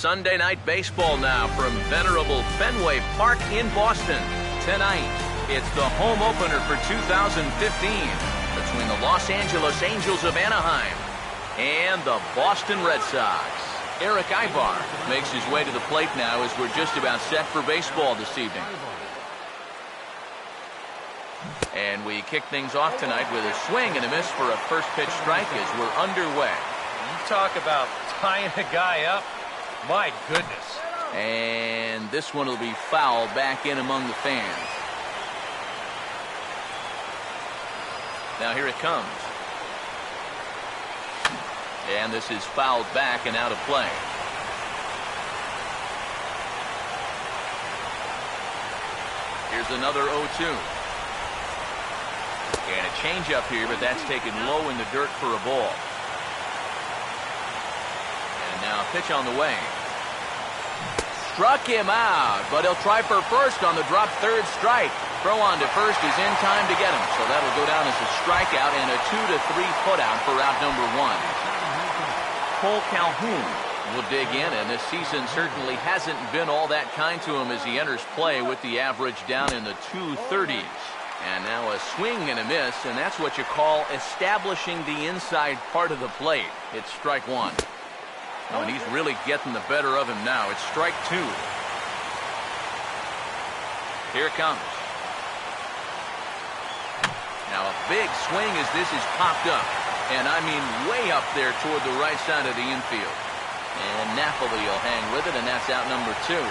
Sunday Night Baseball now from venerable Fenway Park in Boston. Tonight, it's the home opener for 2015 between the Los Angeles Angels of Anaheim and the Boston Red Sox. Eric Ibar makes his way to the plate now as we're just about set for baseball this evening. And we kick things off tonight with a swing and a miss for a first pitch strike as we're underway. You talk about tying a guy up. My goodness. And this one will be fouled back in among the fans. Now here it comes. And this is fouled back and out of play. Here's another 0-2. And a changeup here, but that's taken low in the dirt for a ball. And now a pitch on the way. Struck him out, but he'll try for first on the drop third strike. Throw on to first is in time to get him, so that'll go down as a strikeout and a 2-3 putout for out number one. Cole Calhoun will dig in, and this season certainly hasn't been all that kind to him as he enters play with the average down in the 230s. And now a swing and a miss, and that's what you call establishing the inside part of the plate. It's strike one. Oh, and he's really getting the better of him now. It's strike two. Here it comes. Now a big swing as this is popped up. And I mean way up there toward the right side of the infield. And Napoli will hang with it, and that's out number two.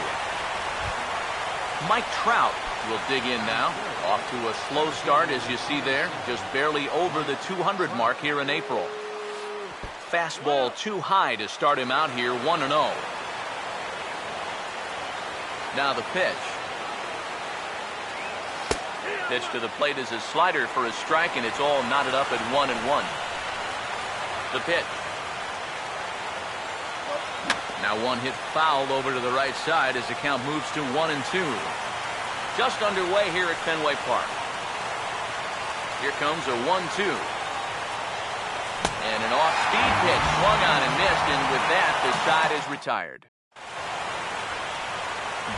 Mike Trout will dig in now. Off to a slow start, as you see there. Just barely over the 200 mark here in April. Fastball too high to start him out here, 1-0. Now the pitch. Pitch to the plate is a slider for a strike, and it's all knotted up at 1-1. The pitch. Now one hit foul over to the right side as the count moves to 1-2. Just underway here at Fenway Park. Here comes a 1-2. And an off-speed pitch swung on and missed, and with that, the side is retired.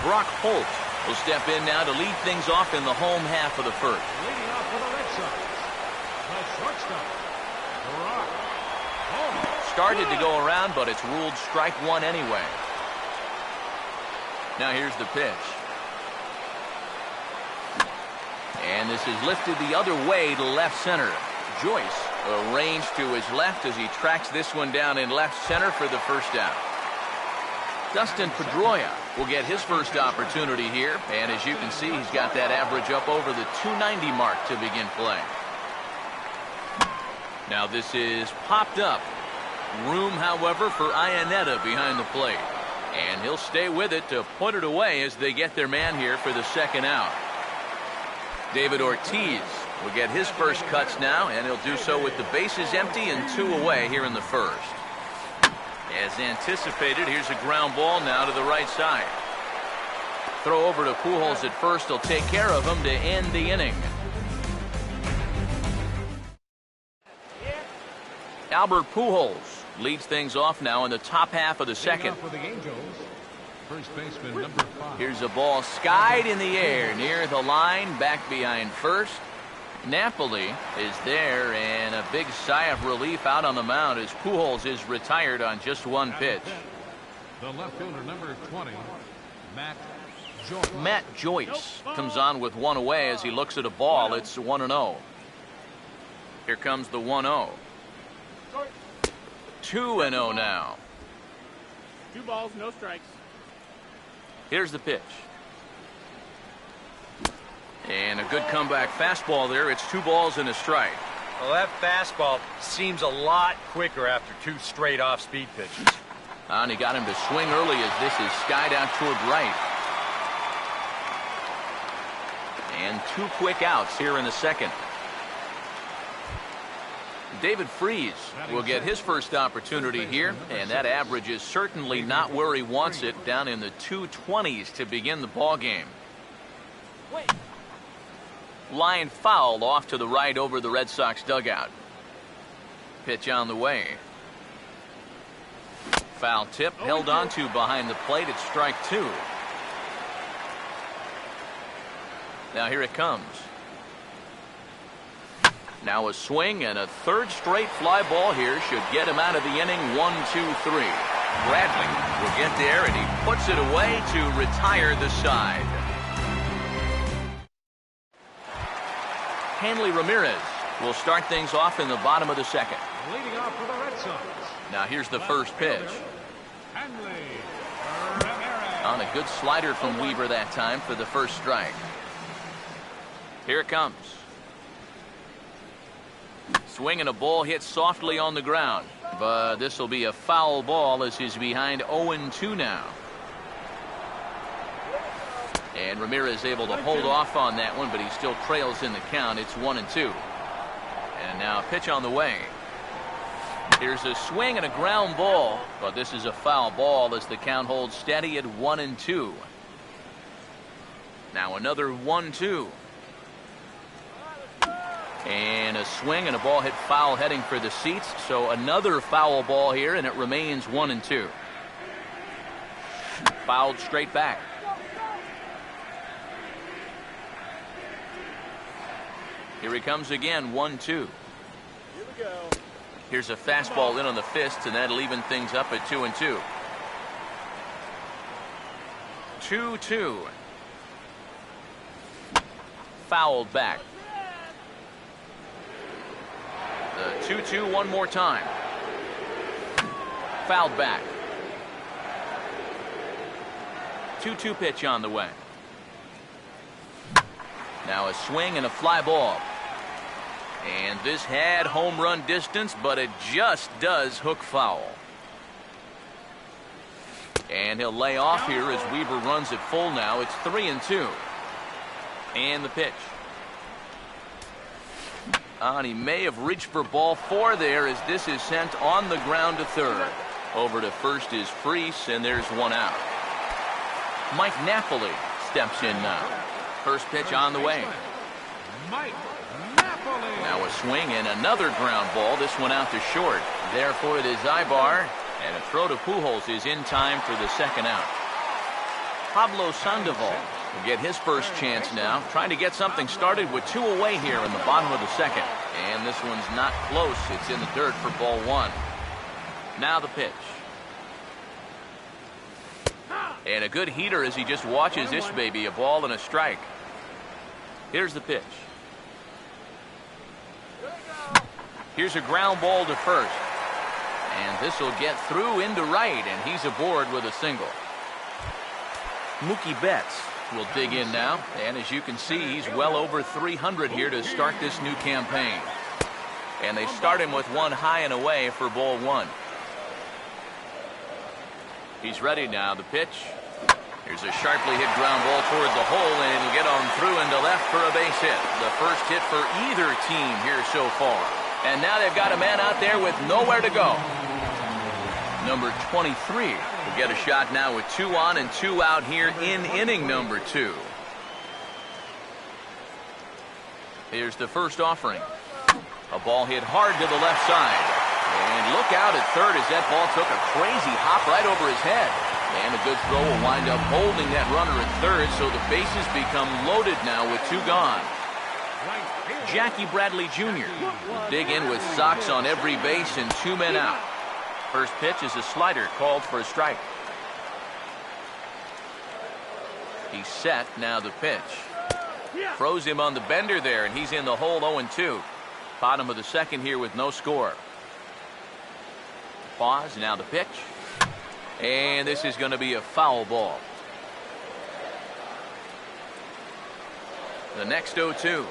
Brock Holt will step in now to lead things off in the home half of the first. Leading off for the Red Sox, the shortstop, Brock Holt. Started to go around, but it's ruled strike one anyway. Now here's the pitch. And this is lifted the other way to left center. Joyce arranged to his left as he tracks this one down in left center for the first out. Dustin Pedroia will get his first opportunity here, and as you can see, he's got that average up over the 290 mark to begin play. Now this is popped up. Room, however, for Iannetta behind the plate, and he'll stay with it to put it away as they get their man here for the second out. David Ortiz will get his first cuts now, and he'll do so with the bases empty and two away here in the first. As anticipated, here's a ground ball now to the right side. Throw over to Pujols at first. He'll take care of him to end the inning. Albert Pujols leads things off now in the top half of the second. For the Angels, first baseman number 5. Here's a ball skied in the air near the line, back behind first. Napoli is there, and a big sigh of relief out on the mound as Pujols is retired on just one pitch. The left fielder number 20, Matt Joyce comes on with one away as he looks at a ball. It's 1-0. Here comes the 1-0. 2-0 now. 2 balls, no strikes. Here's the pitch. And a good comeback fastball there. It's 2 balls and a strike. Well, that fastball seems a lot quicker after 2 straight off-speed pitches. And he got him to swing early as this is skied out toward right. And 2 quick outs here in the second. David Freese will get his first opportunity here, and that average is certainly not where he wants it, down in the 220s to begin the ball game. Line foul off to the right over the Red Sox dugout. Pitch on the way. Foul tip held onto behind the plate. It's strike 2. Now here it comes. Now a swing and a third straight fly ball here should get him out of the inning. 1-2-3. Bradley will get there, and he puts it away to retire the side. Hanley Ramirez will start things off in the bottom of the second. Leading off for the Red Sox. Now here's the first pitch. Hanley Ramirez. On a good slider from Weaver that time for the first strike. Here it comes. Swing and a ball hit softly on the ground. But this will be a foul ball as he's behind 0-2 now. And Ramirez able to hold off on that one, but he still trails in the count. It's 1-2. And now a pitch on the way. Here's a swing and a ground ball, but this is a foul ball as the count holds steady at 1-2. Now another 1-2. And a swing and a ball hit foul heading for the seats. So another foul ball here, and it remains 1-2. Fouled straight back. Here he comes again, 1-2. Here we go. Here's a fastball in on the fist, and that'll even things up at 2-2. 2-2. Fouled back. The 2-2 one more time. Fouled back. 2-2 pitch on the way. Now a swing and a fly ball. And this had home run distance, but it just does hook foul. And he'll lay off here as Weaver runs it full now. It's 3-2. And the pitch. And he may have reached for ball 4 there as this is sent on the ground to third. Over to first is Freese, and there's one out. Mike Napoli steps in now. First pitch on the way. Mike Napoli. Now a swing and another ground ball. This one out to short. Therefore it is Ibar, and a throw to Pujols is in time for the second out. Pablo Sandoval will get his first chance now, trying to get something started with 2 away here in the bottom of the second. And this one's not close. It's in the dirt for ball 1. Now the pitch. And a good heater as he just watches this baby, a ball and a strike. Here's the pitch. Here's a ground ball to first. And this will get through into right, and he's aboard with a single. Mookie Betts will dig in now, and as you can see, he's well over 300 here to start this new campaign. And they start him with one high and away for ball 1. He's ready now. The pitch. Here's a sharply hit ground ball toward the hole, and it'll get on through into left for a base hit. The first hit for either team here so far. And now they've got a man out there with nowhere to go. Number 23 will get a shot now with 2 on and 2 out here in inning number 2. Here's the first offering. A ball hit hard to the left side. And look out at third as that ball took a crazy hop right over his head. And a good throw will wind up holding that runner at third, so the bases become loaded now with 2 gone. Jackie Bradley Jr. will dig in with Sox on every base and 2 men out. First pitch is a slider called for a strike. He's set. Now the pitch. Throws him on the bender there, and he's in the hole 0-2. Bottom of the second here with no score. Pause. Now the pitch. And this is going to be a foul ball. The next 0-2.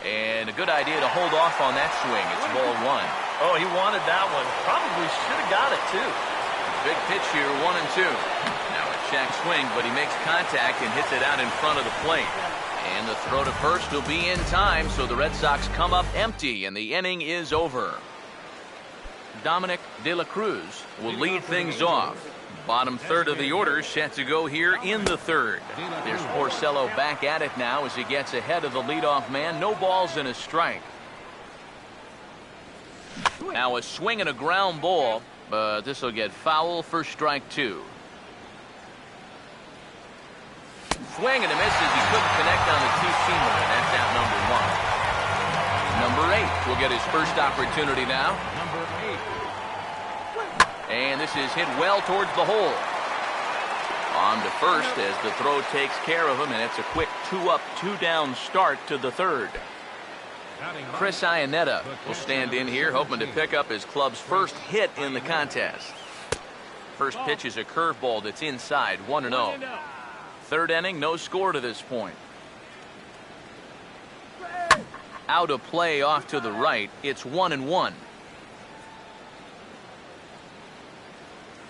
And a good idea to hold off on that swing. It's ball 1. Oh, he wanted that one. Probably should have got it, too. Big pitch here, 1-2. Now a check swing, but he makes contact and hits it out in front of the plate. And the throw to first will be in time, so the Red Sox come up empty, and the inning is over. Dominic De La Cruz will lead things off. Bottom third of the order set to go here in the third. There's Porcello back at it now as he gets ahead of the leadoff man. No balls and a strike. Now a swing and a ground ball. but this will get foul for strike 2. Swing and a miss as he couldn't connect on the two-seamer, and that's out number 1. Number 8 will get his first opportunity now. Number 8. And this is hit well towards the hole. On to first as the throw takes care of him, and it's a quick 2-up, 2-down start to the third. Chris Iannetta will stand in here, hoping to pick up his club's first hit in the contest. First pitch is a curveball that's inside, 1-0. Third inning, no score to this point. Out of play off to the right, it's 1-1.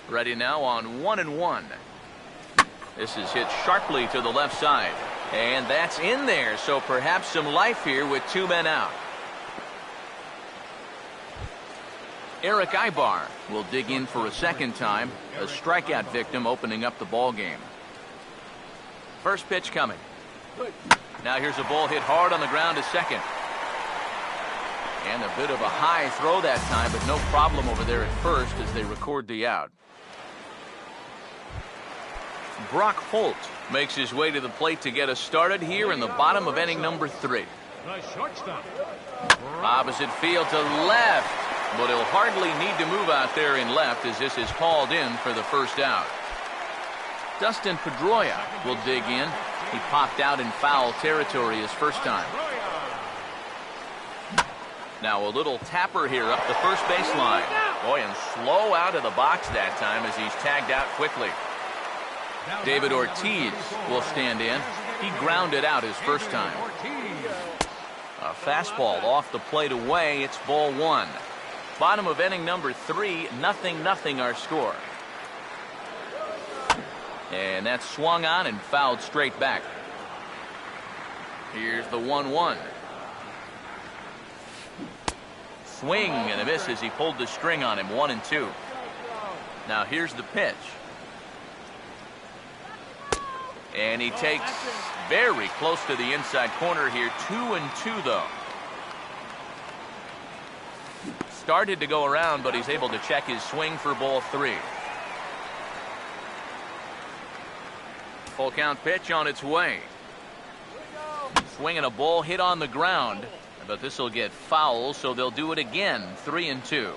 Ready now on 1-1. This is hit sharply to the left side. And that's in there, so perhaps some life here with 2 men out. Eric Ibar will dig in for a second time, a strikeout victim opening up the ball game. First pitch coming. Now here's a ball hit hard on the ground to second. And a bit of a high throw that time, but no problem over there at first as they record the out. Brock Holt makes his way to the plate to get us started here in the bottom of inning number 3. The shortstop. Opposite field to left, but he'll hardly need to move out there in left as this is called in for the first out. Dustin Pedroia will dig in. He popped out in foul territory his first time. Now a little tapper here up the first baseline. Boy, and slow out of the box that time as he's tagged out quickly. David Ortiz will stand in. He grounded out his first time. A fastball off the plate away. It's ball 1. Bottom of inning number 3, 0-0 our score. And that's swung on and fouled straight back. Here's the 1-1. Swing and a miss as he pulled the string on him. 1-2. Now here's the pitch. And he takes very close to the inside corner here. 2-2 though. Started to go around, but he's able to check his swing for ball 3. Full count pitch on its way. Swinging a ball hit on the ground, but this will get foul, so they'll do it again. 3-2.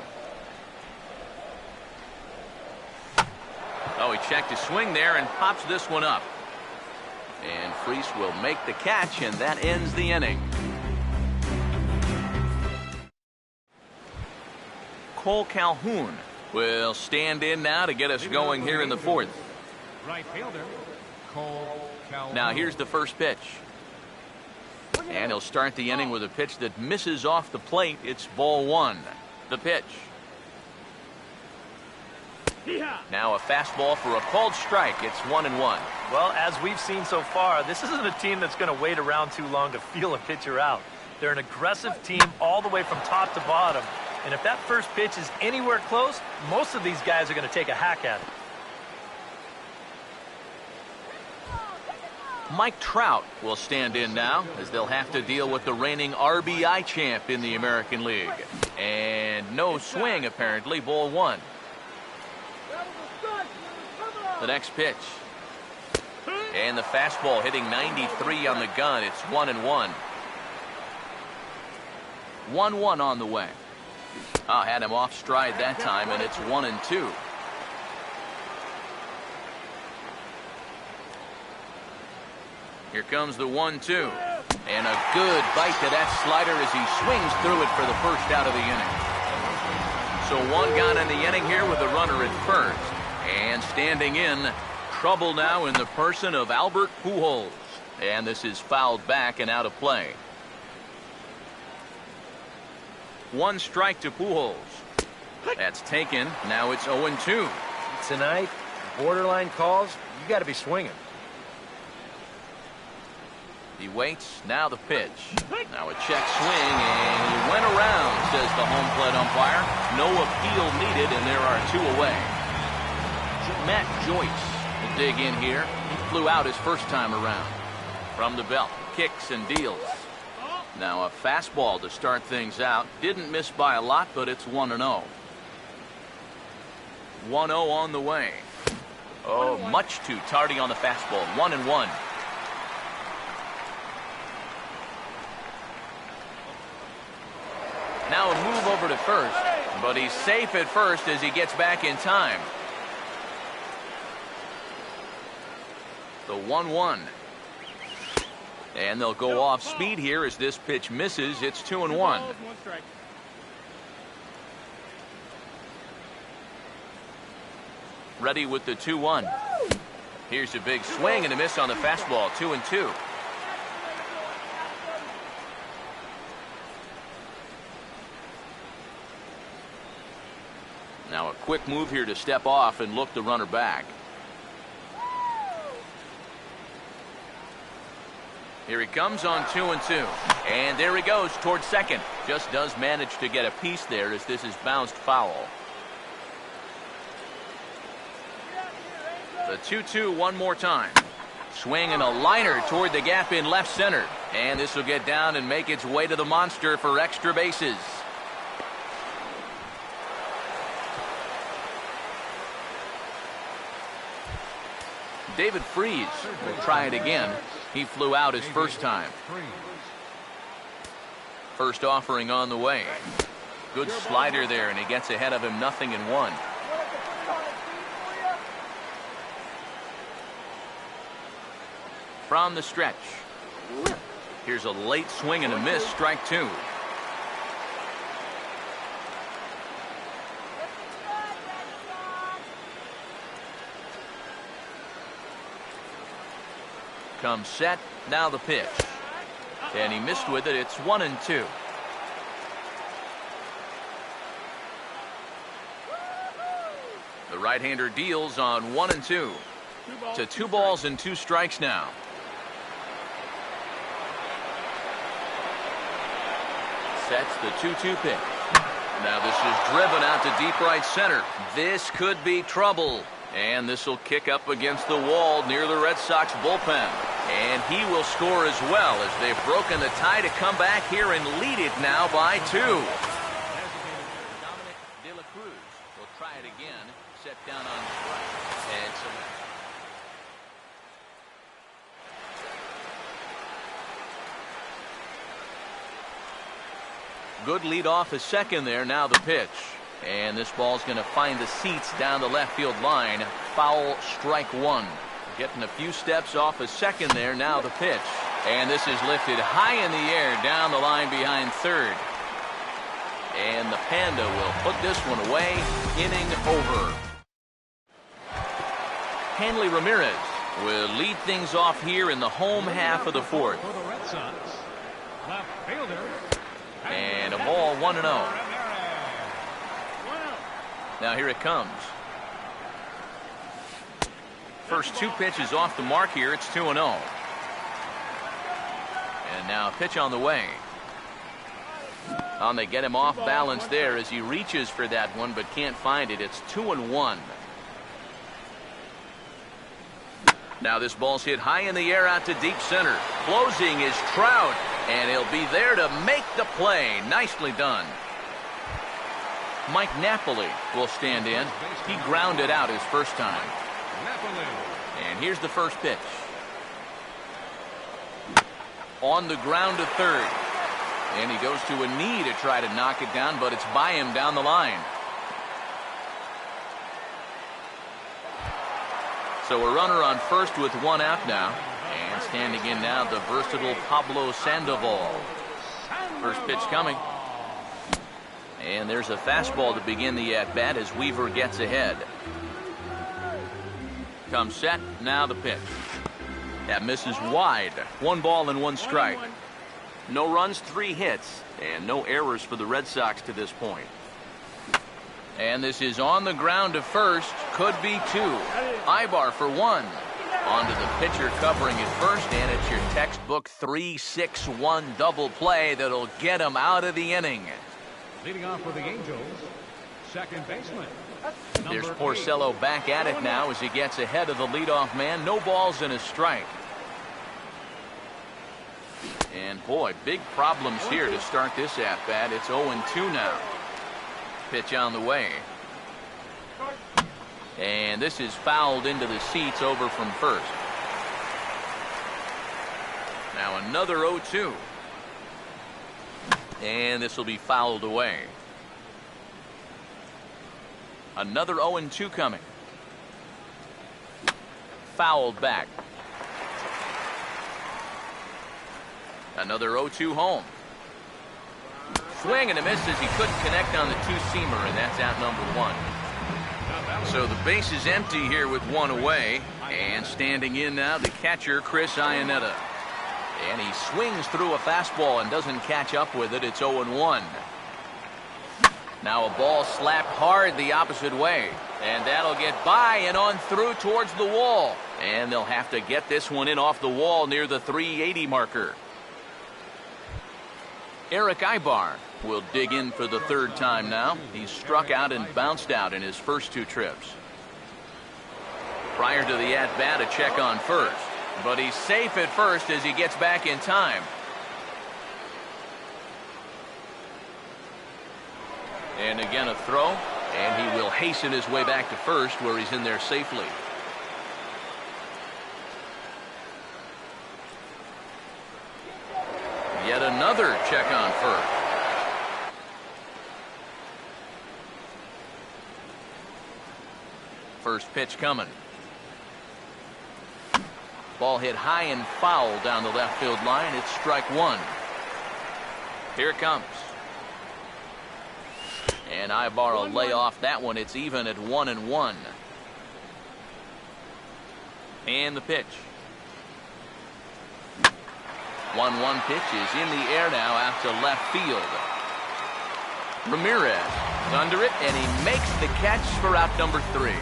Oh, he checked his swing there and pops this one up. And Freese will make the catch, and that ends the inning. Cole Calhoun will stand in now to get us going here in the 4th. Right fielder, Cole Calhoun. Now here's the first pitch. And he'll start the inning with a pitch that misses off the plate. It's ball 1. The pitch. Now a fastball for a called strike. It's 1-1. Well, as we've seen so far, this isn't a team that's going to wait around too long to feel a pitcher out. They're an aggressive team all the way from top to bottom. And if that first pitch is anywhere close, most of these guys are going to take a hack at it. Mike Trout will stand in now as they'll have to deal with the reigning RBI champ in the American League. And no swing, apparently. Ball 1. The next pitch. And the fastball hitting 93 on the gun. It's 1-1. 1-1 on the way. Had him off stride that time, and it's 1-2. Here comes the 1-2. And a good bite to that slider as he swings through it for the first out of the inning. So 1 gone in the inning here with a runner at first. And standing in, trouble now in the person of Albert Pujols. And this is fouled back and out of play. 1 strike to Pujols. That's taken. Now it's 0-2. Tonight, borderline calls, you got to be swinging. He waits. Now the pitch. Now a check swing, and he went around, says the home plate umpire. No appeal needed, and there are 2 away. Matt Joyce will dig in here. He flew out his first time around. From the belt, kicks and deals. Now a fastball to start things out. Didn't miss by a lot, but it's 1-0. 1-0 on the way. Oh, much too tardy on the fastball. 1-1. Now a move over to first, but he's safe at first as he gets back in time. The 1-1. And they'll go off speed here as this pitch misses. It's 2-1. Ready with the 2-1. Here's a big swing and a miss on the fastball. 2-2. Now a quick move here to step off and look the runner back. Here he comes on 2-2. And there he goes towards second. Just does manage to get a piece there as this is bounced foul. The 2-2 one more time. Swing and a liner toward the gap in left center. And this will get down and make its way to the monster for extra bases. David Freese will try it again. He flew out his first time. First offering on the way. Good slider there, and he gets ahead of him 0-1. From the stretch. Here's a late swing and a miss. Strike 2. Comes set. Now the pitch. And he missed with it. It's 1-2. The right-hander deals on 1-2. To 2 balls and 2 strikes now. Sets the 2-2 pitch. Now this is driven out to deep right center. This could be trouble. And this will kick up against the wall near the Red Sox bullpen. And he will score as well as they've broken the tie to come back here and lead it now by 2. DL3 will try it again. Set down on strike. And so good lead off a second there. Now the pitch. And this ball's going to find the seats down the left field line. Foul, strike 1. Getting a few steps off a second there. Now the pitch. And this is lifted high in the air down the line behind third. And the Panda will put this one away. Inning over. Hanley Ramirez will lead things off here in the home half of the fourth. For the Red Sox, left fielder. And a ball 1-0. Now here it comes. First 2 pitches off the mark here. It's 2-0. And now a pitch on the way. They get him off balance there as he reaches for that one but can't find it. It's 2-1. Now this ball's hit high in the air out to deep center. Closing is Trout, and he'll be there to make the play. Nicely done. Mike Napoli will stand in. He grounded out his first time. And here's the first pitch. On the ground to third. And he goes to a knee to try to knock it down, but it's by him down the line. So a runner on first with 1 out now. And standing in now, the versatile Pablo Sandoval. First pitch coming. And there's a fastball to begin the at-bat as Weaver gets ahead. Comes set. Now the pitch. That misses wide. 1 ball and 1 strike. No runs, 3 hits, and no errors for the Red Sox to this point. And this is on the ground to first. Could be 2. Ibar for 1. Onto the pitcher covering at first, and it's your textbook 3-6-1 double play that'll get him out of the inning. Leading off for the Angels, second baseman. There's Porcello back at it now as he gets ahead of the leadoff man. No balls and a strike. And boy, big problems here to start this at-bat. It's 0-2 now. Pitch on the way. And this is fouled into the seats over from first. Now another 0-2. And this will be fouled away. Another 0-2 coming. Fouled back. Another 0-2 home. Swing and a miss as he couldn't connect on the two-seamer, and that's out number one. So the base is empty here with one away, and standing in now the catcher, Chris Iannetta. And he swings through a fastball and doesn't catch up with it. It's 0-1. Now a ball slapped hard the opposite way, and that'll get by and on through towards the wall. And they'll have to get this one in off the wall near the 380 marker. Eric Ibar will dig in for the third time now. He's struck out and bounced out in his first two trips. Prior to the at-bat, a check on first. But he's safe at first as he gets back in time. And again a throw, and he will hasten his way back to first where he's in there safely. Yet another check on first. First pitch coming. Ball hit high and foul down the left field line. It's strike one. Here it comes. And Ibar will lay off that one. It's even at 1-1. And the pitch. 1-1 pitch is in the air now out to left field. Ramirez under it, and he makes the catch for out number 3.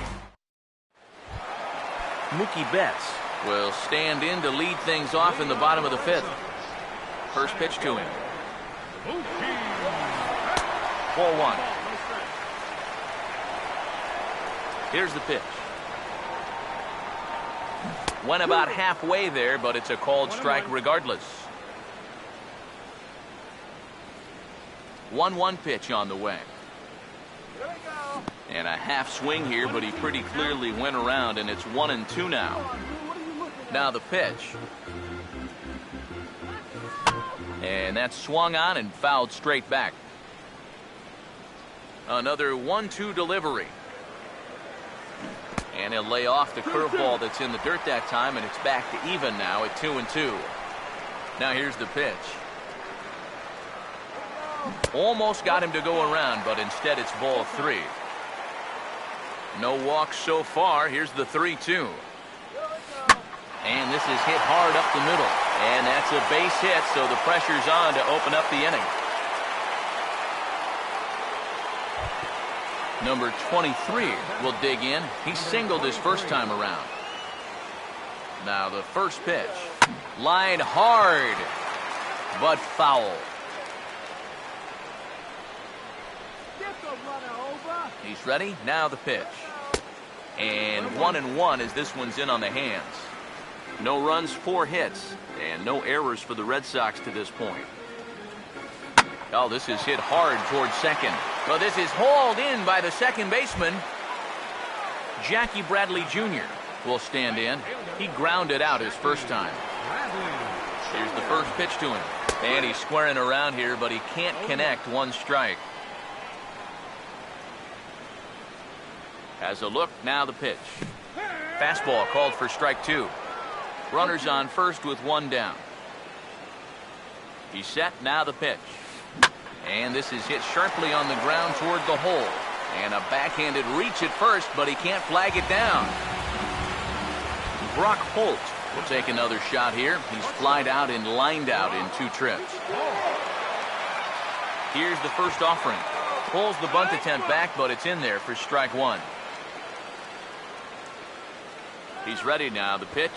Mookie Betts will stand in to lead things off in the bottom of the 5th. First pitch to him. 4-1. Here's the pitch. Went about halfway there, but it's a called strike regardless. 1-1 pitch on the way. And a half swing here, but he pretty clearly went around, and it's 1-2 now. Now the pitch. And that's swung on and fouled straight back. Another 1-2 delivery. And he'll lay off the curveball that's in the dirt that time, and it's back to even now at 2-2. Now here's the pitch. Almost got him to go around, but instead it's ball 3. No walks so far. Here's the 3-2. And this is hit hard up the middle. And that's a base hit, so the pressure's on to open up the inning. Number 23 will dig in. He singled his first time around. Now the first pitch. Lined hard, but foul. He's ready. Now the pitch. And 1-1 as this one's in on the hands. No runs, 4 hits, and no errors for the Red Sox to this point. Oh, this is hit hard towards second. Well, this is hauled in by the second baseman. Jackie Bradley Jr. will stand in. He grounded out his first time. Here's the first pitch to him. And he's squaring around here, but he can't connect. 1 strike. Has a look. Now the pitch. Fastball called for strike 2. Runners on first with 1 down. He's set. Now the pitch. And this is hit sharply on the ground toward the hole. And a backhanded reach at first, but he can't flag it down. Brock Holt will take another shot here. He's flied out and lined out in 2 trips. Here's the first offering. Pulls the bunt attempt back, but it's in there for strike 1. He's ready now. The pitch.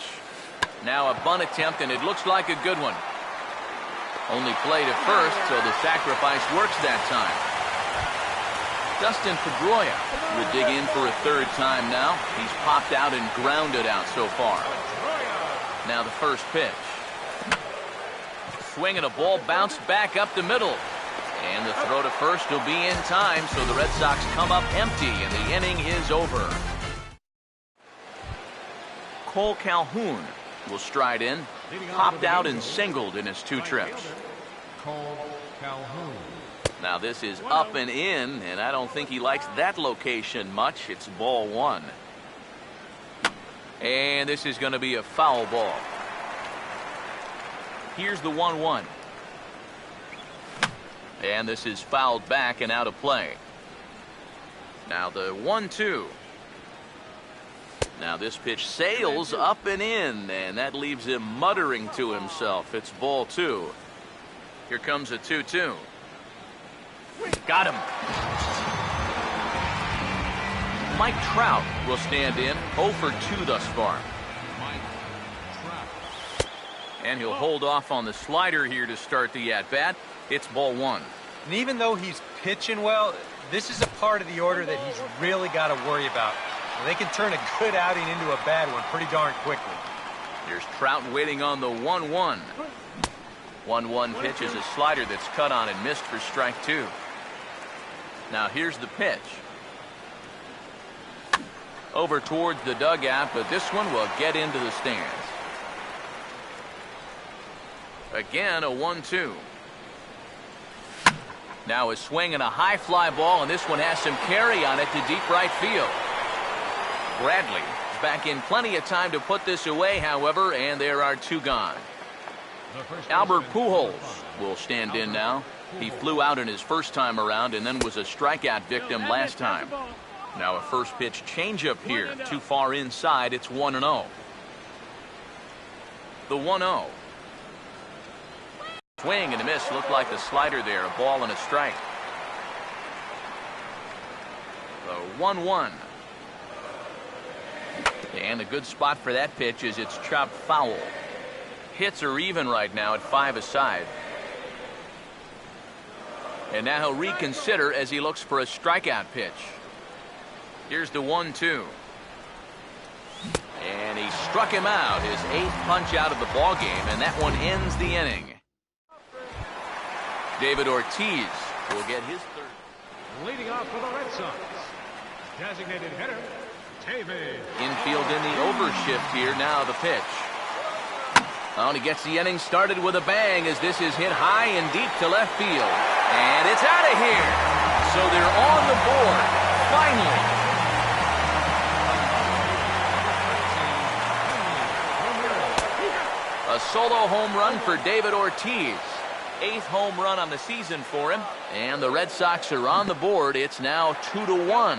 Now a bunt attempt, and it looks like a good one. Only played at first, so the sacrifice works that time. Dustin Pedroia will dig in for a 3rd time now. He's popped out and grounded out so far. Now the first pitch. Swing and a ball bounced back up the middle. And the throw to first will be in time, so the Red Sox come up empty, and the inning is over. Cole Calhoun will stride in. Popped out and singled in his 2 trips. Cole Calhoun. Now this is up and in, and I don't think he likes that location much. It's ball 1. And this is going to be a foul ball. Here's the 1-1. And this is fouled back and out of play. Now the 1-2. Now this pitch sails up and in, and that leaves him muttering to himself. It's ball 2. Here comes a 2-2. Got him. Mike Trout will stand in, 0 for 2 thus far. Mike Trout. And he'll hold off on the slider here to start the at-bat. It's ball 1. And even though he's pitching well, this is a part of the order that he's really got to worry about. They can turn a good outing into a bad one pretty darn quickly. Here's Trout waiting on the 1-1. 1-1 pitch is a slider that's cut on and missed for strike 2. Now here's the pitch. Over towards the dugout, but this one will get into the stands. Again, a 1-2. Now a swing and a high fly ball, and this one has some carry on it to deep right field. Bradley is back in plenty of time to put this away, however, and there are 2 gone. Albert Pujols will stand in now. He flew out in his first time around and then was a strikeout victim last time. Now a first pitch changeup here. Too far inside. It's 1-0. The 1-0. Swing and a miss. Looked like the slider there. A ball and a strike. The 1-1. And a good spot for that pitch is it's chopped foul. Hits are even right now at 5 aside. And now he'll reconsider as he looks for a strikeout pitch. Here's the 1-2. And he struck him out, his 8th punch out of the ball game, and that one ends the inning. David Ortiz will get his 3rd. Leading off for the Red Sox, designated hitter, David. Infield in the overshift here. Now the pitch. Oh, and he gets the inning started with a bang as this is hit high and deep to left field. And it's out of here. So they're on the board. Finally. A solo home run for David Ortiz. 8th home run on the season for him. And the Red Sox are on the board. It's now 2-1.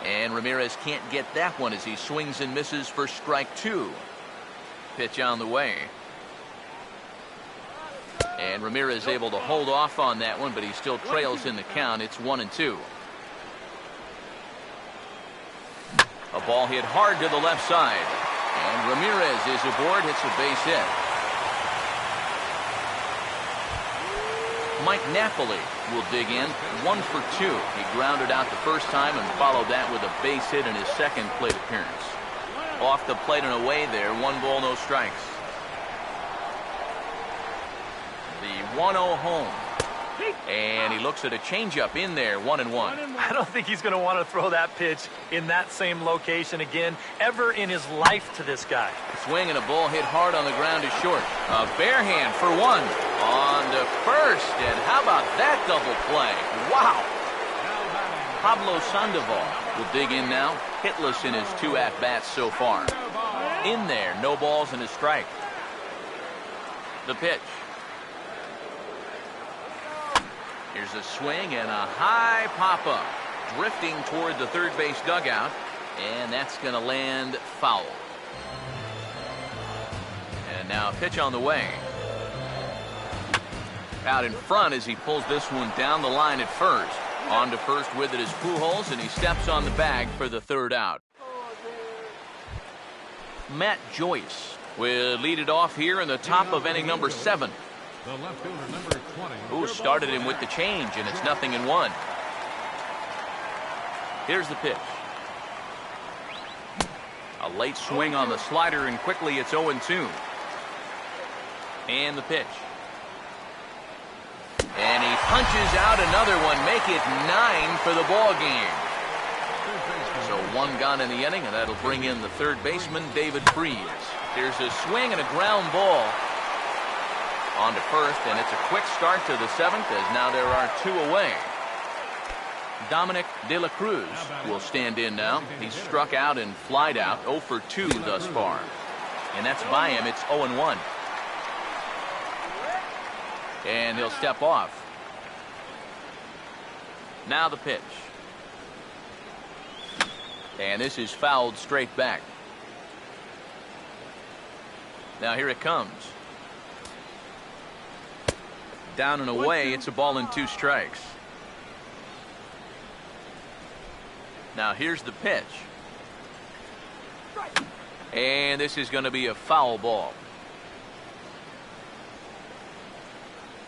And Ramirez can't get that one as he swings and misses for strike 2. Pitch on the way. And Ramirez able to hold off on that one, but he still trails in the count. It's 1-2. A ball hit hard to the left side. And Ramirez is aboard, hits a base hit. Mike Napoli will dig in, 1 for 2. He grounded out the first time and followed that with a base hit in his 2nd plate appearance. Off the plate and away there, 1 ball, no strikes. The 1-0 home. And he looks at a changeup in there, 1-1. I don't think he's going to want to throw that pitch in that same location again ever in his life to this guy. Swing and a ball hit hard on the ground to short. A bare hand for 1 on to first. And how about that double play? Wow. Pablo Sandoval will dig in now. Hitless in his 2 at-bats so far. In there, no balls and a strike. The pitch. Here's a swing and a high pop-up. Drifting toward the 3rd base dugout. And that's going to land foul. And now a pitch on the way. Out in front as he pulls this one down the line at first. On to first with it is Pujols, and he steps on the bag for the 3rd out. Matt Joyce will lead it off here in the top of inning number 7. The left fielder, number 20. Who started him with the change, and it's 0-1. Here's the pitch. A late swing on the slider, and quickly it's 0-2. And the pitch. And he punches out another one, make it 9 for the ball game. So one gone in the inning, and that'll bring in the third baseman, David Freese. Here's a swing and a ground ball on to first, and it's a quick start to the seventh, as now there are two away. Dominic De La Cruz will stand in now. He's struck out and flied out, 0 for 2 thus far. And that's by him. It's 0-1. And he'll step off. Now the pitch. And this is fouled straight back. Now here it comes. Down and away. It's a ball and 2 strikes. Now here's the pitch. And this is going to be a foul ball.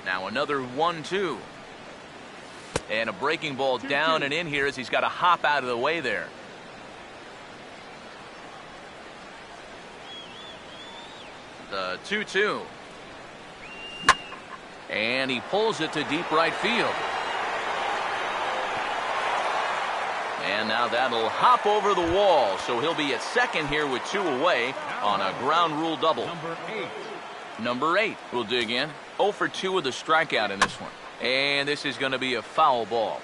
Now another 1-2. And a breaking ball down and in here as he's got to hop out of the way there. The 2-2. And he pulls it to deep right field. And now that'll hop over the wall, so he'll be at second here with 2 away on a ground rule double. Number 8 will dig in. 0 for 2 with a strikeout in this one. And this is going to be a foul ball.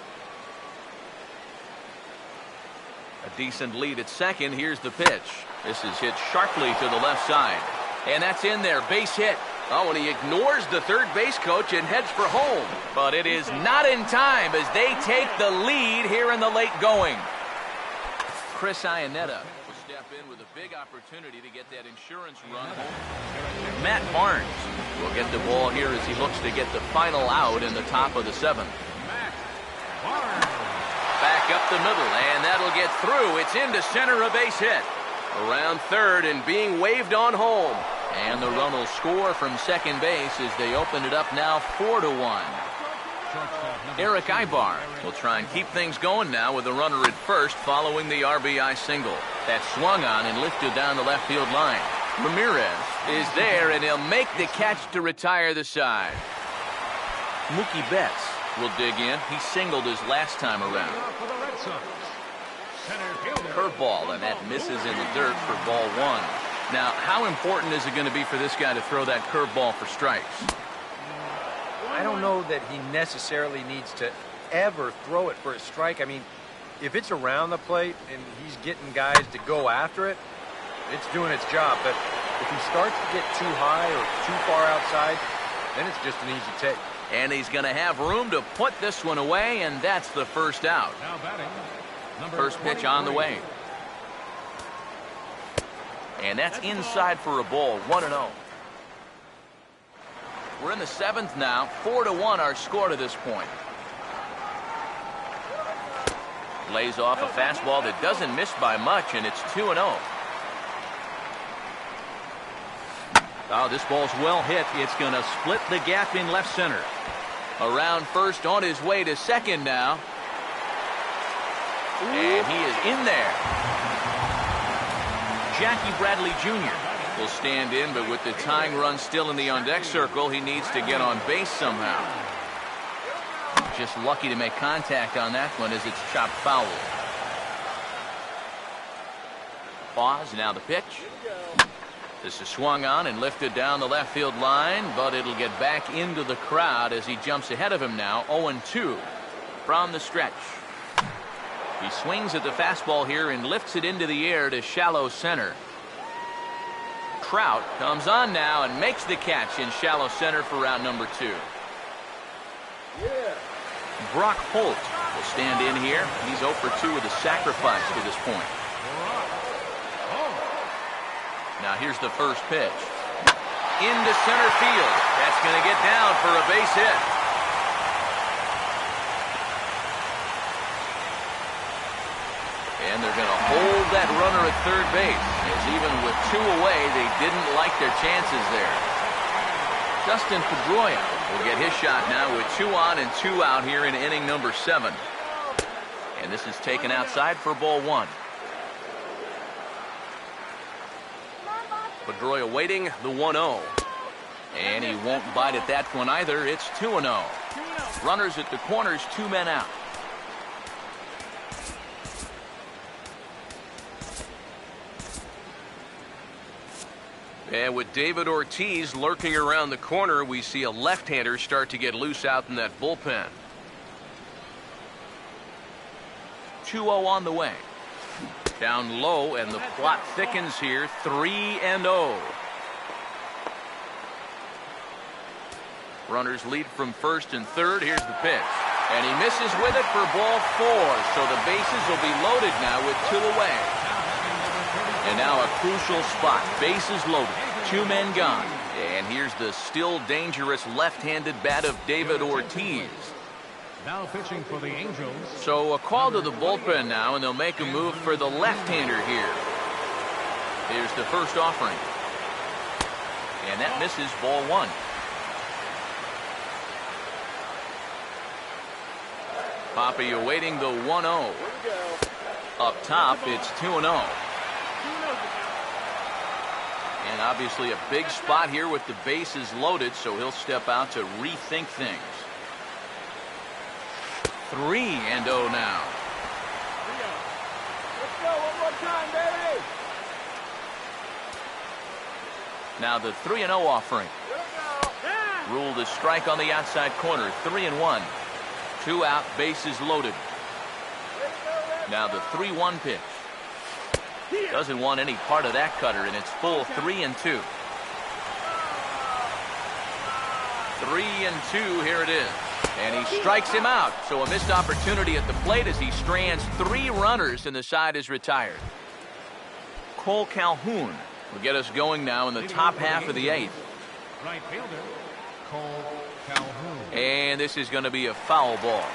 A decent lead at second. Here's the pitch. This is hit sharply to the left side. And that's in there. Base hit. Oh, and he ignores the third base coach and heads for home. But it is not in time as they take the lead here in the late going. Chris Iannetta will step in with a big opportunity to get that insurance run home. Matt Barnes will get the ball here as he looks to get the final out in the top of the 7th. Back up the middle, and that'll get through. It's into center, a base hit. Around third and being waved on home. And the run will score from second base as they open it up now 4-1. Eric Ibar will try and keep things going now with a runner at first following the RBI single. That swung on and lifted down the left field line. Ramirez is there, and he'll make the catch to retire the side. Mookie Betts will dig in. He singled his last time around. Curveball, and that misses in the dirt for ball 1. Now, how important is it going to be for this guy to throw that curveball for strikes? I don't know that he necessarily needs to ever throw it for a strike. I mean, if it's around the plate and he's getting guys to go after it, it's doing its job. But if he starts to get too high or too far outside, then it's just an easy take. And he's going to have room to put this one away, and that's the first out. Now batting, First pitch on the way. And that's inside for a ball, 1-0. We're in the 7th now, 4-1 our score to this point. Lays off a fastball that doesn't miss by much, and it's 2-0. Oh, this ball's well hit. It's going to split the gap in left center. Around first, on his way to second now. And he is in there. Jackie Bradley Jr. will stand in, but with the tying run still in the on-deck circle, he needs to get on base somehow. Just lucky to make contact on that one as it's chopped foul. Pause, now the pitch. This is swung on and lifted down the left field line, but it'll get back into the crowd as he jumps ahead of him now, 0-2 from the stretch. He swings at the fastball here and lifts it into the air to shallow center. Trout comes on now and makes the catch in shallow center for round number 2. Brock Holt will stand in here. He's 0 for 2 with a sacrifice to this point. Now here's the first pitch. Into center field. That's going to get down for a base hit. And they're going to hold that runner at third base, as even with 2 away, they didn't like their chances there. Dustin Pedroia will get his shot now with 2 on and 2 out here in inning number 7. And this is taken outside for ball 1. Pedroia waiting the 1-0. And he won't bite at that one either. It's 2-0. Runners at the corners, 2 men out. And with David Ortiz lurking around the corner, we see a left-hander start to get loose out in that bullpen. 2-0 on the way. Down low, and the plot thickens here. 3-0. Runners lead from first and third. Here's the pitch. And he misses with it for ball 4. So the bases will be loaded now with 2 away. And now a crucial spot. Bases loaded. 2 men gone. And here's the still dangerous left-handed bat of David Ortiz. Now pitching for the Angels. So a call to the bullpen now, and they'll make a move for the left-hander here. Here's the first offering. And that misses, ball 1. Poppy awaiting the 1-0. Up top, it's 2-0. And obviously a big spot here with the bases loaded, so he'll step out to rethink things. 3-0 now. Let's go one more time, baby. Now the 3-0 offering. Ruled a strike on the outside corner. 3-1. 2 out, bases loaded. Now the 3-1 pitch. Doesn't want any part of that cutter, and it's full 3-2. 3-2, here it is. And he strikes him out. So a missed opportunity at the plate as he strands 3 runners and the side is retired. Cole Calhoun will get us going now in the top half of the 8th. Right fielder, Cole Calhoun. And this is going to be a foul ball.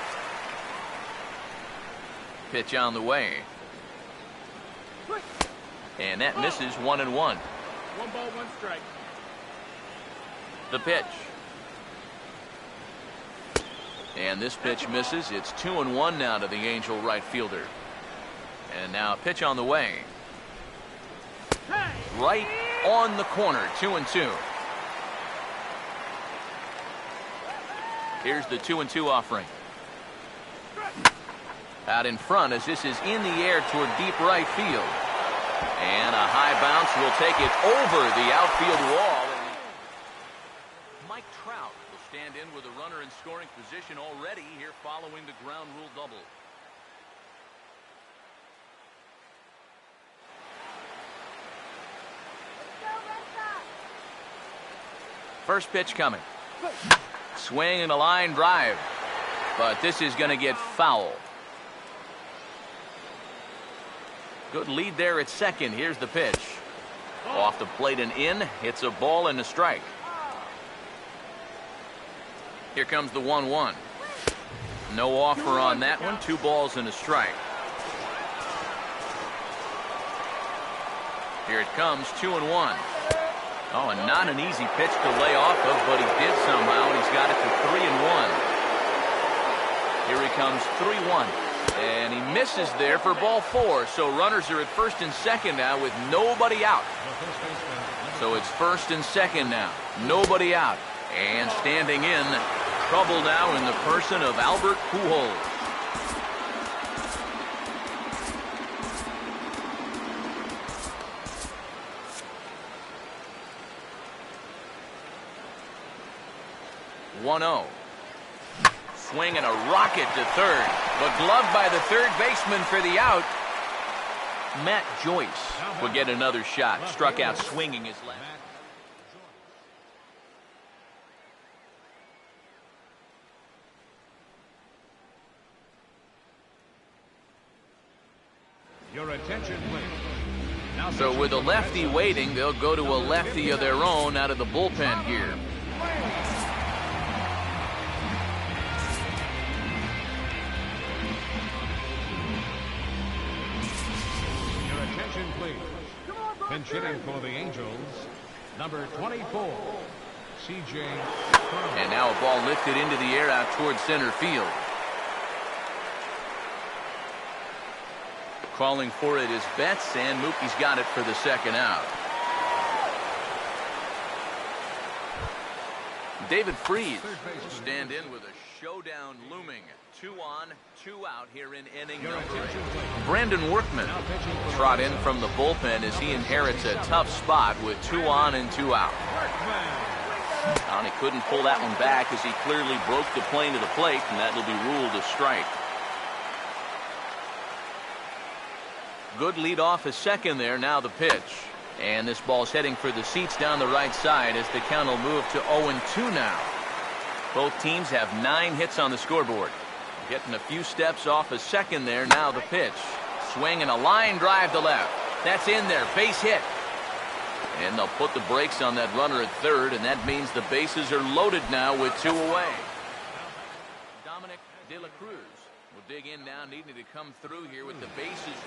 Pitch on the way. And that misses 1-1. 1 ball, 1 strike. The pitch. And this pitch misses. It's 2-1 now to the Angel right fielder. And now a pitch on the way. Right on the corner. 2-2. Here's the 2-2 offering. Out in front as this is in the air toward deep right field. And a high bounce will take it over the outfield wall. Mike Trout will stand in with a runner in scoring position already here following the ground rule double. First pitch coming. Swing and a line drive. But this is going to get foul. Good lead there at second. Here's the pitch. Off the plate and in. It's a ball and a strike. Here comes the 1-1. No offer on that one. 2 balls and a strike. Here it comes, 2-1. Oh, and not an easy pitch to lay off of, but he did somehow, and he's got it to 3-1. Here he comes, 3-1. And he misses there for ball 4. So runners are at first and second now with nobody out. So it's first and second now. Nobody out. And standing in, trouble now in the person of Albert Pujols. Swing and a rocket to third, but gloved by the third baseman for the out. Matt Joyce will get another shot. Struck out swinging his left. Your attention, please. Now So with a lefty waiting, they'll go to a lefty of their own out of the bullpen here. Pinch hitting for the Angels, number 24, C.J. And now a ball lifted into the air out towards center field. Calling for it is Betts, and Mookie's got it for the second out. David Freese will stand in with a showdown looming. 2 on, 2 out here in inning number 8. Brandon Workman will trot in from the bullpen as he inherits a tough spot with 2 on and 2 out. And he couldn't pull that one back as he clearly broke the plane to the plate, and that will be ruled a strike. Good lead off a second there. Now the pitch. And this ball's heading for the seats down the right side as the count will move to 0-2 now. Both teams have 9 hits on the scoreboard. Getting a few steps off a second there. Now the pitch. Swing and a line drive to left. That's in there. Base hit. And they'll put the brakes on that runner at third, and that means the bases are loaded now with 2 away. Dominic De La Cruz will dig in now, needing to come through here with the bases.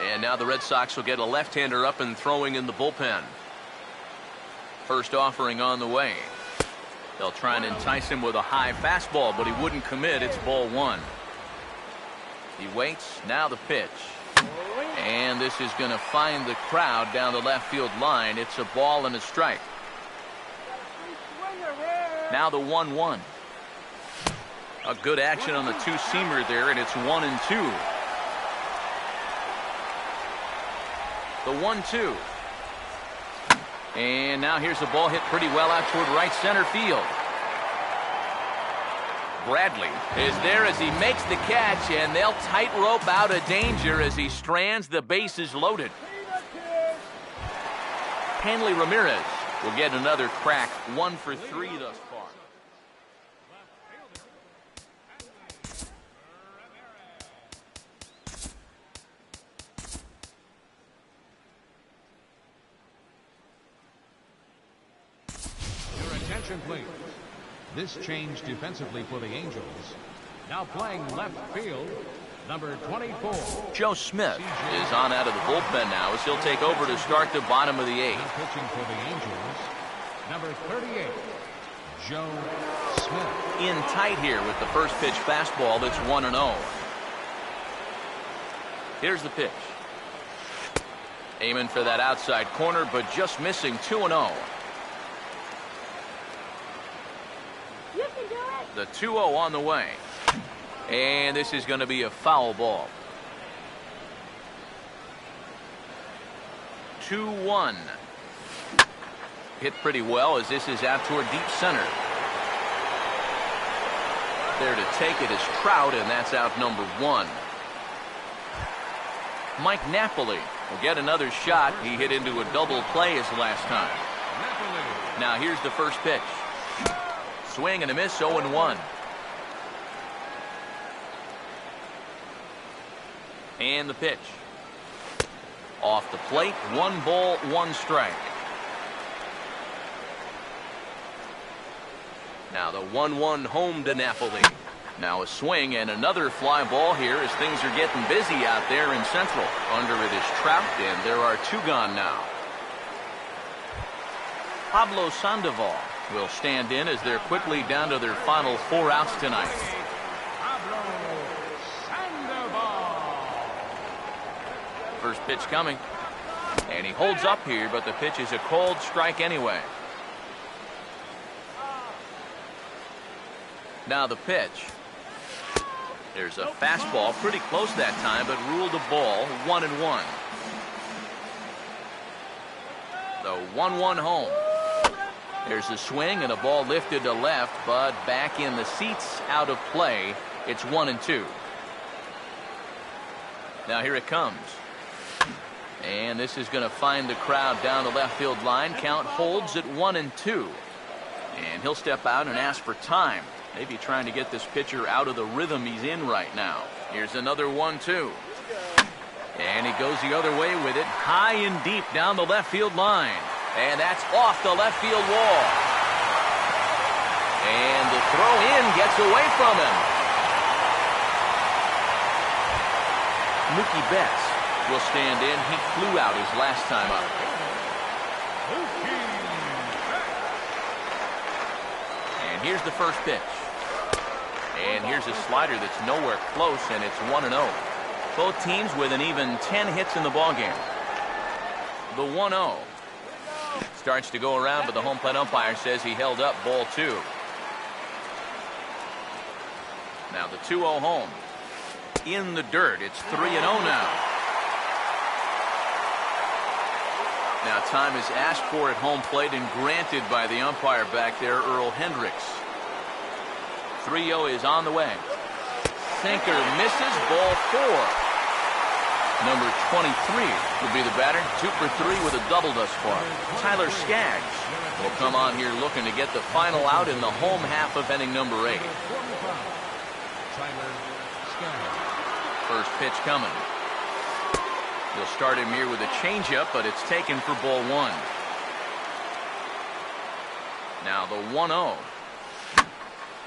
And now the Red Sox will get a left-hander up and throwing in the bullpen. First offering on the way. They'll try and entice him with a high fastball, but he wouldn't commit. It's ball 1. He waits. Now the pitch. And this is going to find the crowd down the left field line. It's a ball and a strike. Now the 1-1. A good action on the two-seamer there, and it's 1-2. The 1-2. And now here's a ball hit pretty well out toward right center field. Bradley is there as he makes the catch, and they'll tightrope out of danger as he strands the bases loaded. Hanley Ramirez will get another crack, 1 for 3 thus far. Your attention, please. This change defensively for the Angels. Now playing left field, number 24. Joe Smith is on out of the bullpen now as he'll take over to start the bottom of the 8th. Now pitching for the Angels, number 38, Joe Smith. In tight here with the first pitch fastball that's 1-0. Here's the pitch. Aiming for that outside corner, but just missing. 2-0. The 2-0 on the way. And this is going to be a foul ball. 2-1. Hit pretty well as this is out toward deep center. There to take it is Trout, and that's out number 1. Mike Napoli will get another shot. He hit into a double play his last time. Now here's the first pitch. Swing and a miss, 0-1. And the pitch. Off the plate, 1 ball, 1 strike. Now the 1-1 home to Napoli. Now a swing and another fly ball here as things are getting busy out there in Central. Under it is Trout, and there are 2 gone now. Pablo Sandoval will stand in as they're quickly down to their final 4 outs tonight. First pitch coming. And he holds up here, but the pitch is a cold strike anyway. Now the pitch. There's a fastball pretty close that time, but ruled a ball, 1-1. The 1-1 home. There's a swing and a ball lifted to left, but back in the seats, out of play. It's 1-2. Now here it comes. And this is going to find the crowd down the left field line. Count holds at 1-2. And he'll step out and ask for time. Maybe trying to get this pitcher out of the rhythm he's in right now. Here's another 1-2. And he goes the other way with it, high and deep down the left field line. And that's off the left field wall. And the throw in gets away from him. Mookie Betts will stand in. He flew out his last time up. And here's the first pitch. And here's a slider that's nowhere close, and it's 1-0. Both teams with an even 10 hits in the ballgame. The 1-0 starts to go around, but the home plate umpire says he held up ball 2. Now the 2-0 home. In the dirt. It's 3-0 now. Now time is asked for at home plate and granted by the umpire back there, Earl Hendricks. 3-0 is on the way. Sinker misses, ball 4. Number 23 will be the batter. 2 for 3 with a double thus far. Tyler Skaggs will come on here looking to get the final out in the home half of inning number 8. First pitch coming. He'll start him here with a changeup, but it's taken for ball 1. Now the 1-0.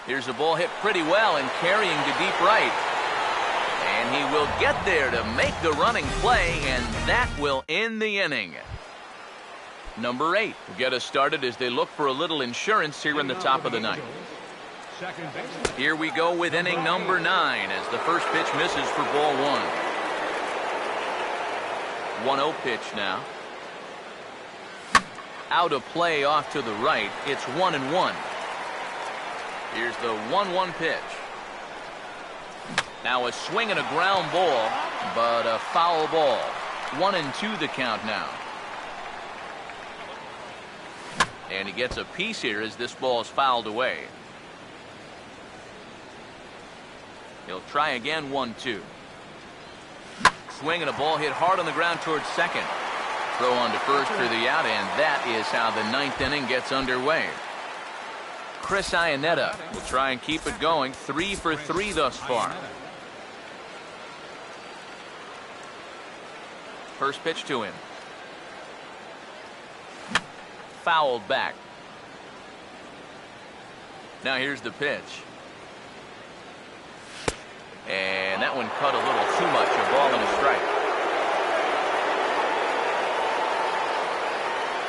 Here's a ball hit pretty well and carrying to deep right. And he will get there to make the running play, and that will end the inning. Number 8 will get us started as they look for a little insurance here in the top of the ninth. Here we go with inning number 9 as the first pitch misses for ball 1. 1-0 pitch now. Out of play off to the right. It's 1-1. Here's the 1-1 pitch. Now a swing and a ground ball, but a foul ball. 1-2 the count now. And he gets a piece here as this ball is fouled away. He'll try again. 1-2. Swing and a ball hit hard on the ground towards second. Throw on to first for the out, and that is how the 9th inning gets underway. Chris Iannetta will try and keep it going. 3 for 3 thus far. First pitch to him. Fouled back. Now here's the pitch. And that one cut a little too much. A ball and a strike.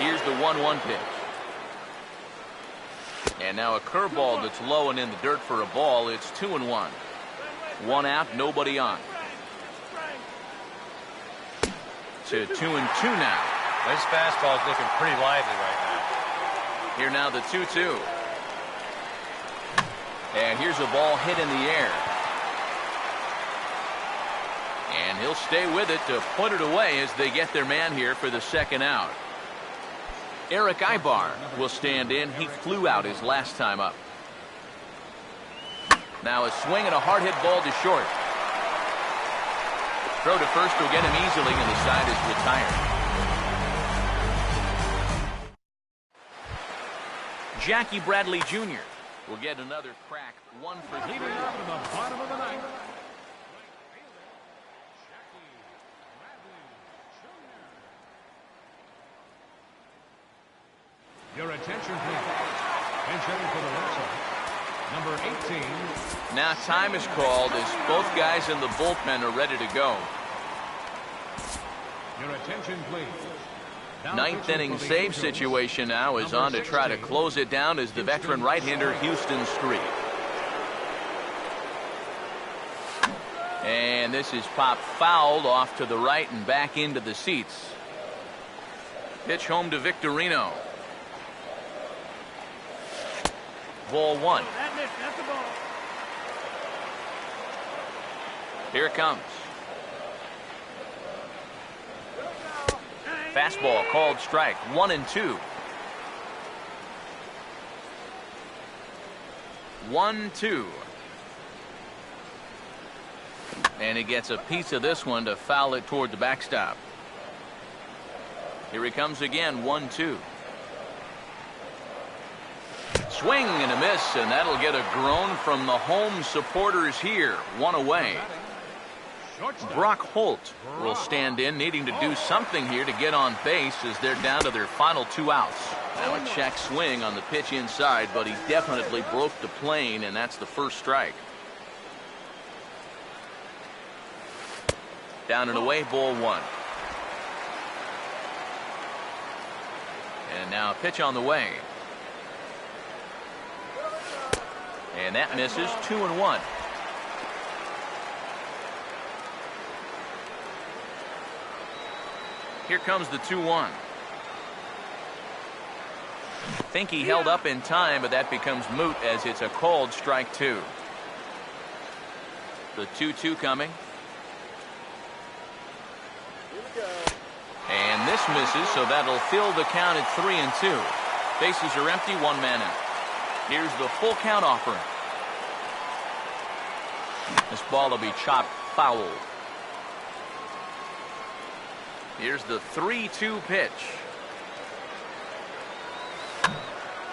Here's the 1-1 pitch. And now a curveball that's low and in the dirt for a ball. It's 2-1. 1 out, nobody on. To 2-2 now. This fastball is looking pretty lively right now. Here now the 2-2. And here's a ball hit in the air. And he'll stay with it to put it away as they get their man here for the second out. Eric Ibar will stand in. He flew out his last time up. Now a swing and a hard hit ball to short. Throw to first will get him easily, and the side is retired. Jackie Bradley Jr. will get another crack. 1 for 3. Leading off to the bottom of the ninth. Your attention, please. Entering for the Red Sox, number 18. Now time is called as both guys in the bullpen are ready to go. Your attention, please. Now 9th inning save situation now is on to try to close it down as the veteran right-hander Houston Street. And this is popped fouled off to the right and back into the seats. Pitch home to Victorino. Ball 1. That's the ball. Here it comes. Fastball called strike. 1-2. 1-2. And he gets a piece of this one to foul it toward the backstop. Here he comes again. 1-2. Swing and a miss, and that'll get a groan from the home supporters here. 1 away. Brock Holt will stand in, needing to do something here to get on base as they're down to their final 2 outs. Now a check swing on the pitch inside, but he definitely broke the plane, and that's the first strike. Down and away, ball 1. And now a pitch on the way. And that misses. 2-1. Here comes the 2-1. Think he held up in time, but that becomes moot as it's a called strike 2. The 2-2 coming. And this misses, so that'll fill the count at 3-2. Bases are empty, 1 man out. Here's the full count offering. This ball will be chopped foul. Here's the 3-2 pitch.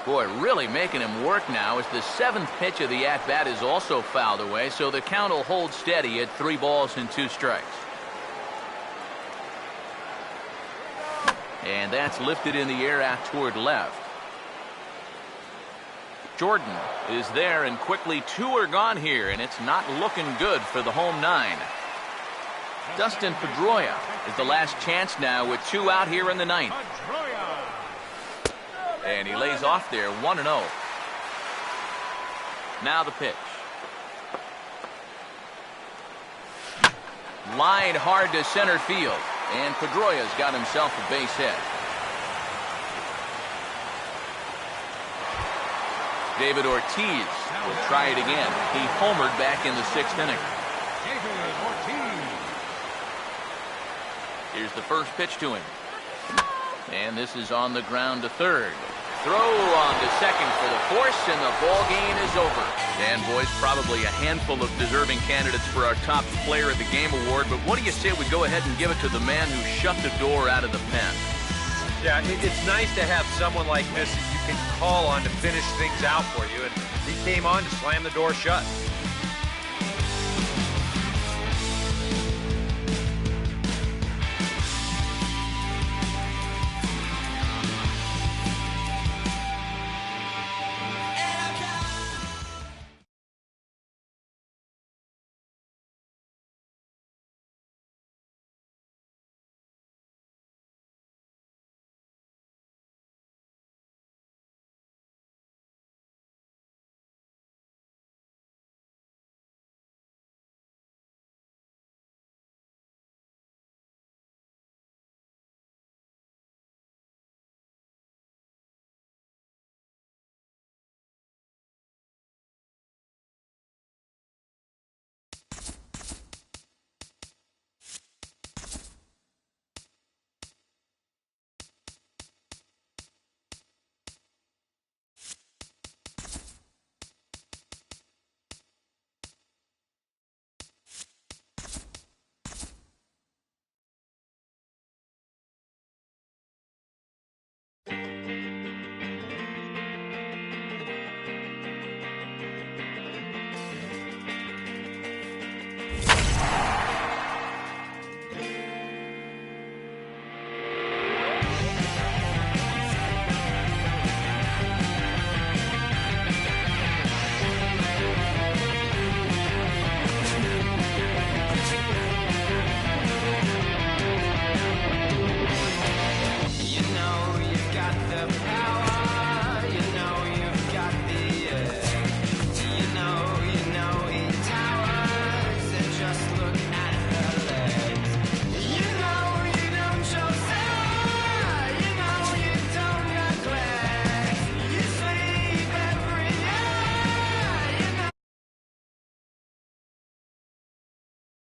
Boy, really making him work now as the 7th pitch of the at-bat is also fouled away, so the count will hold steady at 3 balls and 2 strikes. And that's lifted in the air out toward left. Jordan is there, and quickly 2 are gone here, and it's not looking good for the home 9. Dustin Pedroia is the last chance now with 2 out here in the 9th. And he lays off there, 1-0. Now the pitch. Line hard to center field, and Pedroia's got himself a base hit. David Ortiz will try it again. He homered back in the 6th inning. David Ortiz. Here's the first pitch to him. And this is on the ground to third. Throw on to second for the force, and the ball game is over. And boys, probably a handful of deserving candidates for our top player of the game award, but what do you say we go ahead and give it to the man who shut the door out of the pen? Yeah, it's nice to have someone like this that you can call on to finish things out for you, and he came on to slam the door shut.